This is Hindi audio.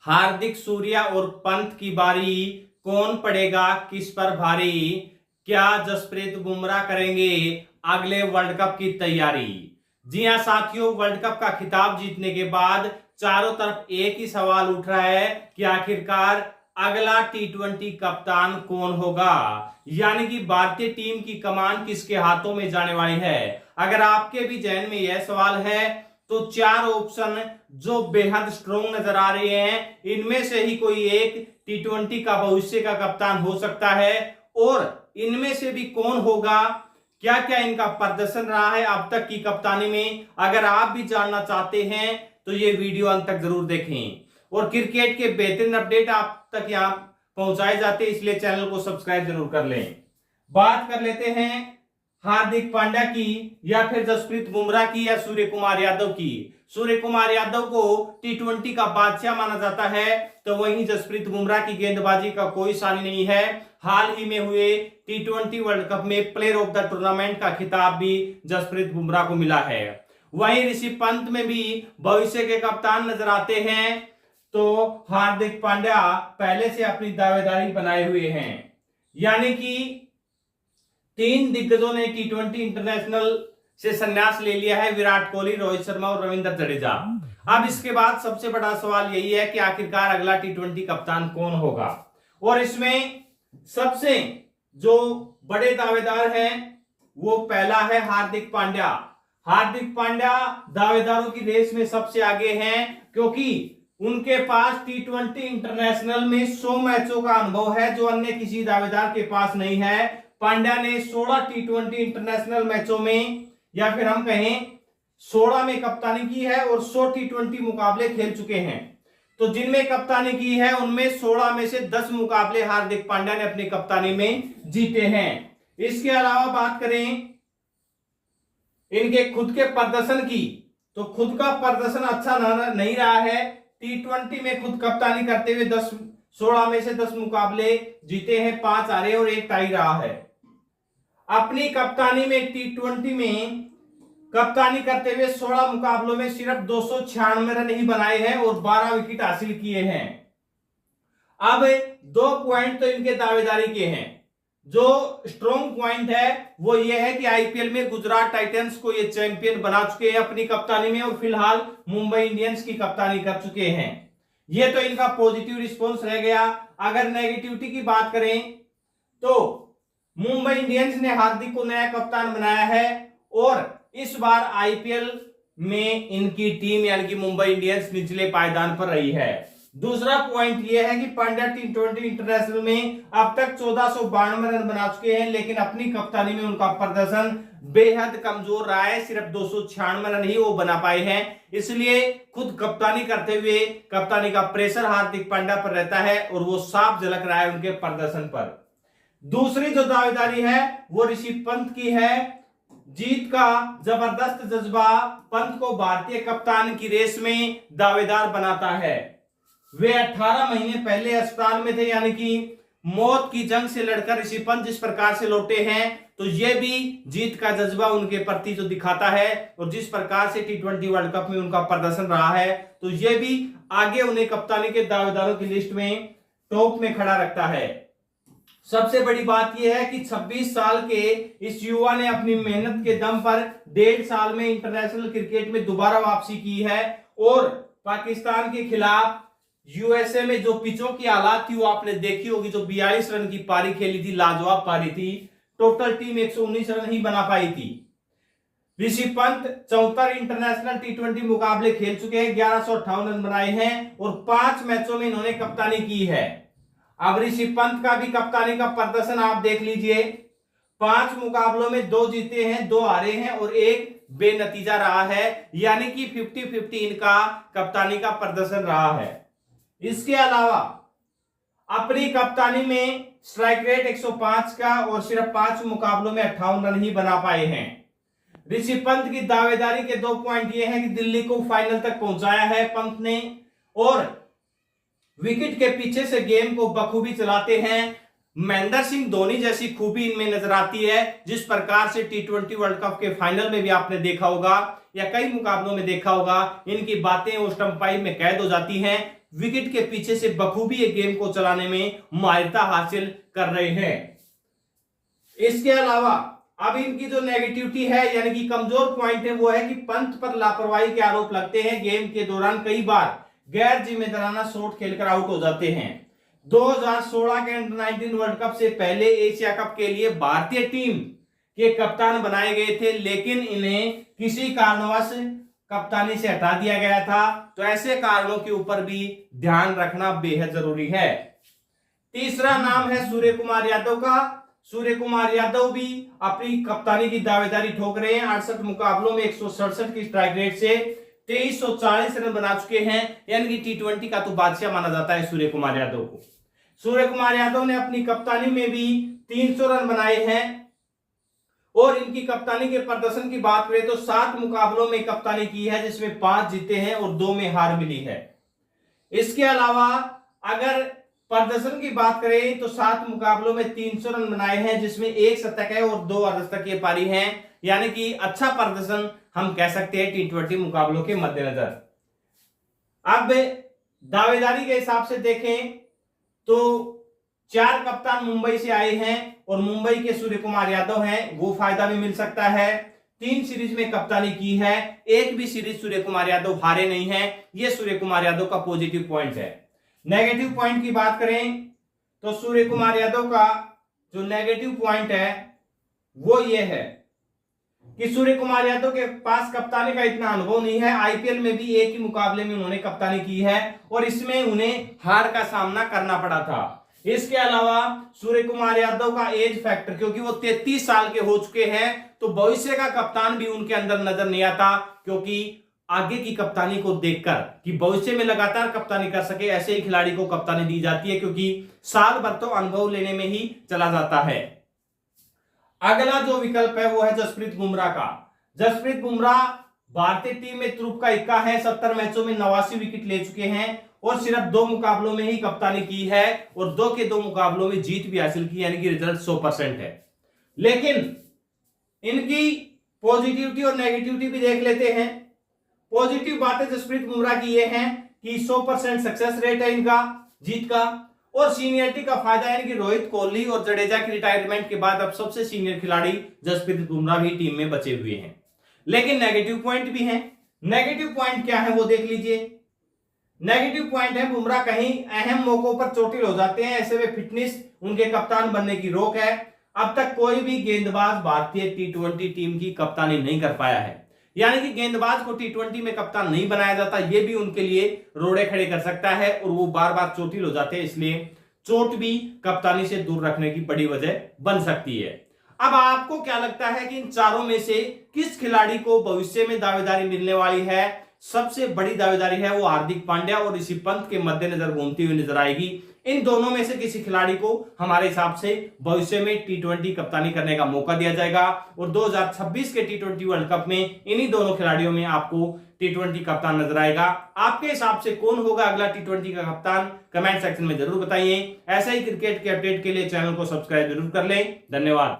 हार्दिक सूर्या और पंत की बारी, कौन पड़ेगा किस पर भारी? क्या जसप्रीत बुमराह करेंगे अगले वर्ल्ड कप की तैयारी? जी हां साथियों, वर्ल्ड कप का खिताब जीतने के बाद चारों तरफ एक ही सवाल उठ रहा है कि आखिरकार अगला टी20 कप्तान कौन होगा, यानी कि भारतीय टीम की कमान किसके हाथों में जाने वाली है। अगर आपके भी जहन में यह सवाल है तो चार ऑप्शन जो बेहद स्ट्रॉन्ग नजर आ रहे हैं, इनमें से ही कोई एक टी20 का भविष्य का कप्तान हो सकता है। और इनमें से भी कौन होगा, क्या क्या इनका प्रदर्शन रहा है अब तक की कप्तानी में, अगर आप भी जानना चाहते हैं तो ये वीडियो अंत तक जरूर देखें। और क्रिकेट के बेहतरीन अपडेट आप तक यहां पहुंचाए जाते हैं, इसलिए चैनल को सब्सक्राइब जरूर कर लें। बात कर लेते हैं हार्दिक पांड्या की या फिर जसप्रीत बुमराह की या सूर्य कुमार यादव की। सूर्य कुमार यादव को टी20 का बादशाह माना जाता है, तो वहीं जसप्रीत बुमराह की गेंदबाजी का कोई सानी नहीं है। हाल ही में हुए टी20 वर्ल्ड कप में प्लेयर ऑफ द टूर्नामेंट का खिताब भी जसप्रीत बुमराह को मिला है। वहीं ऋषभ पंत में भी भविष्य के कप्तान नजर आते हैं, तो हार्दिक पांड्या पहले से अपनी दावेदारी बनाए हुए हैं। यानी कि तीन दिग्गजों ने टी20 इंटरनेशनल से संन्यास ले लिया है, विराट कोहली, रोहित शर्मा और रविंद्र जडेजा। अब इसके बाद सबसे बड़ा सवाल यही है कि आखिरकार अगला टी20 कप्तान कौन होगा। और इसमें सबसे जो बड़े दावेदार हैं वो पहला है हार्दिक पांड्या। हार्दिक पांड्या दावेदारों की रेस में सबसे आगे हैं, क्योंकि उनके पास टी20 इंटरनेशनल में 100 मैचों का अनुभव है, जो अन्य किसी दावेदार के पास नहीं है। पांड्या ने 16 टी20 इंटरनेशनल मैचों में, या फिर हम कहें 16 में कप्तानी की है और 100 टी20 मुकाबले खेल चुके हैं। तो जिनमें कप्तानी की है उनमें 16 में से 10 मुकाबले हार्दिक पांड्या ने अपनी कप्तानी में जीते हैं। इसके अलावा बात करें इनके खुद के प्रदर्शन की, तो खुद का प्रदर्शन अच्छा नहीं रहा है। टी20 में खुद कप्तानी करते हुए 16 में से 10 मुकाबले जीते हैं, 5 हारे और 1 टाई रहा है। अपनी कप्तानी में टी20 में कप्तानी करते हुए 16 मुकाबलों में सिर्फ 296 रन ही बनाए हैं और 12 विकेट हासिल किए हैं। अब 2 पॉइंट तो इनके दावेदारी के हैं। जो स्ट्रॉन्ग पॉइंट है वो ये है कि आईपीएल में गुजरात टाइटंस को ये चैंपियन बना चुके हैं अपनी कप्तानी में, और फिलहाल मुंबई इंडियंस की कप्तानी कर चुके हैं। ये तो इनका पॉजिटिव रिस्पॉन्स रह गया। अगर नेगेटिविटी की बात करें तो मुंबई इंडियंस ने हार्दिक को नया कप्तान बनाया है, और इस बार आईपीएल में इनकी टीम यानी कि मुंबई इंडियंस निचले पायदान पर रही है। दूसरा पॉइंट यह है कि पांड्या टी20 इंटरनेशनल में अब तक 1492 रन बना चुके हैं, लेकिन अपनी कप्तानी में उनका प्रदर्शन बेहद कमजोर रहा है, सिर्फ 296 रन ही वो बना पाए हैं। इसलिए खुद कप्तानी करते हुए कप्तानी का प्रेशर हार्दिक पांड्या पर रहता है और वो साफ झलक रहा है उनके प्रदर्शन पर। दूसरी जो दावेदारी है वो ऋषभ पंत की है। जीत का जबरदस्त जज्बा पंत को भारतीय कप्तान की रेस में दावेदार बनाता है। वे 18 महीने पहले अस्पताल में थे, यानी कि मौत की जंग से लड़कर ऋषभ पंत जिस प्रकार से लौटे हैं, तो यह भी जीत का जज्बा उनके प्रति जो दिखाता है, और जिस प्रकार से टी20 वर्ल्ड कप में उनका प्रदर्शन रहा है, तो यह भी आगे उन्हें कप्तानी के दावेदारों की लिस्ट में टॉप में खड़ा रखता है। सबसे बड़ी बात यह है कि 26 साल के इस युवा ने अपनी मेहनत के दम पर 1.5 साल में इंटरनेशनल क्रिकेट में दोबारा वापसी की है, और पाकिस्तान के खिलाफ यूएसए में जो पिचों की हालात थी वो आपने देखी होगी। जो 42 रन की पारी खेली थी, लाजवाब पारी थी। टोटल टीम 119 रन ही बना पाई थी। ऋषभ पंत 74 इंटरनेशनल टी20 मुकाबले खेल चुके हैं, 1158 रन बनाए हैं और 5 मैचों में इन्होंने कप्तानी की है। अब ऋषभ पंत का भी कप्तानी का प्रदर्शन आप देख लीजिए। 5 मुकाबलों में 2 जीते हैं, 2 हारे हैं और 1 बेनतीजा रहा है, यानी कि 50-50 इनका कप्तानी का प्रदर्शन रहा है। इसके अलावा अपनी कप्तानी में स्ट्राइक रेट 105 का और सिर्फ 5 मुकाबलों में 58 रन ही बना पाए हैं। ऋषभ पंत की दावेदारी के 2 पॉइंट ये हैं कि दिल्ली को फाइनल तक पहुंचाया है पंत ने, और विकेट के पीछे से गेम को बखूबी चलाते हैं। महेंद्र सिंह धोनी जैसी खूबी इनमें नजर आती है, जिस प्रकार से टी20 वर्ल्ड कप के फाइनल में भी आपने देखा होगा या कई मुकाबलों में देखा होगा, इनकी बातें उस स्टंपाई में कैद हो जाती हैं। विकेट के पीछे से बखूबी एक गेम को चलाने में माहिरता हासिल कर रहे हैं। इसके अलावा अब इनकी जो नेगेटिविटी है यानी कि कमजोर पॉइंट है वो है कि पंत पर लापरवाही के आरोप लगते हैं। गेम के दौरान कई बार गैर जिम्मेदाराना शॉट खेलकर आउट हो जाते हैं। 2016 के अंडर-19 वर्ल्ड कप से पहले एशिया कप के लिए भारतीय टीम के कप्तान बनाए गए थे, लेकिन इन्हें किसी कारणवश कप्तानी से हटा दिया गया था। तो ऐसे कारणों के ऊपर भी ध्यान रखना बेहद जरूरी है। तीसरा नाम है सूर्य कुमार यादव का। सूर्य कुमार यादव भी अपनी कप्तानी की दावेदारी ठोक रहे हैं। 68 मुकाबलों में 167 की स्ट्राइक रेट से 2340 रन बना चुके हैं, यानी कि T20 का तो बादशाह माना जाता है सूर्य कुमार यादव को। सूर्य कुमार यादव ने अपनी कप्तानी में भी 300 रन बनाए हैं और इनकी कप्तानी के प्रदर्शन की बात करें तो 7 मुकाबलों में कप्तानी की है, जिसमें 5 जीते हैं और 2 में हार मिली है। इसके अलावा अगर प्रदर्शन की बात करें तो 7 मुकाबलों में 300 रन बनाए हैं, जिसमें 1 शतक है और 2 अर्धशतकीय पारी हैं, यानी कि अच्छा प्रदर्शन हम कह सकते हैं T20 मुकाबलों के मद्देनजर। अब दावेदारी के हिसाब से देखें तो 4 कप्तान मुंबई से आए हैं और मुंबई के सूर्य कुमार यादव हैं, वो फायदा भी मिल सकता है। 3 सीरीज में कप्तानी की है, एक भी सीरीज सूर्य कुमार यादव हारे नहीं है, ये सूर्य कुमार यादव का पॉजिटिव पॉइंट है। नेगेटिव पॉइंट की बात करें तो सूर्य कुमार यादव का जो नेगेटिव पॉइंट है वो ये है कि सूर्य कुमार यादव के पास कप्तानी का इतना अनुभव नहीं है। आईपीएल में भी एक ही मुकाबले में उन्होंने कप्तानी की है और इसमें उन्हें हार का सामना करना पड़ा था। इसके अलावा सूर्य कुमार यादव का एज फैक्टर, क्योंकि वो 33 साल के हो चुके हैं, तो भविष्य का कप्तान भी उनके अंदर नजर नहीं आता, क्योंकि आगे की कप्तानी को देखकर कि भविष्य में लगातार कप्तानी कर सके, ऐसे ही खिलाड़ी को कप्तानी दी जाती है, क्योंकि साल भर तो अनुभव लेने में ही चला जाता है। अगला जो विकल्प है वो है जसप्रीत बुमराह का। जसप्रीत बुमराह भारतीय टीम में तुरुप का इक्का है, 70 मैचों में 89 विकेट ले चुके हैं और सिर्फ 2 मुकाबलों में ही कप्तानी की है और 2 के 2 मुकाबलों में जीत भी हासिल की, यानी कि रिजल्ट 100% है। लेकिन इनकी पॉजिटिविटी और नेगेटिविटी भी देख लेते हैं। पॉजिटिव बातें जसप्रीत बुमराह की ये हैं कि 100% सक्सेस रेट है इनका जीत का, और सीनियरिटी का फायदा है कि रोहित कोहली और जडेजा की रिटायरमेंट के बाद अब सबसे सीनियर खिलाड़ी जसप्रीत बुमराह भी टीम में बचे हुए हैं। लेकिन नेगेटिव पॉइंट भी हैं। नेगेटिव पॉइंट क्या है वो देख लीजिए। नेगेटिव पॉइंट है बुमराह कहीं अहम मौकों पर चोटिल हो जाते हैं, ऐसे में फिटनेस उनके कप्तान बनने की रोक है। अब तक कोई भी गेंदबाज भारतीय T20 टीम की कप्तानी नहीं कर पाया है, यानी कि गेंदबाज को T20 में कप्तान नहीं बनाया जाता, ये भी उनके लिए रोड़े खड़े कर सकता है और वो बार बार चोटिल हो जाते हैं, इसलिए चोट भी कप्तानी से दूर रखने की बड़ी वजह बन सकती है। अब आपको क्या लगता है कि इन चारों में से किस खिलाड़ी को भविष्य में दावेदारी मिलने वाली है? सबसे बड़ी दावेदारी है वो हार्दिक पांड्या और ऋषभ पंत के मद्देनजर घूमती हुई नजर आएगी। इन दोनों में से किसी खिलाड़ी को हमारे हिसाब से भविष्य में T20 कप्तानी करने का मौका दिया जाएगा और 2026 के T20 वर्ल्ड कप में इन्हीं दोनों खिलाड़ियों में आपको T20 कप्तान नजर आएगा। आपके हिसाब से कौन होगा अगला T20 का कप्तान? कमेंट सेक्शन में जरूर बताइए। ऐसे ही क्रिकेट के अपडेट के लिए चैनल को सब्सक्राइब जरूर कर लें। धन्यवाद।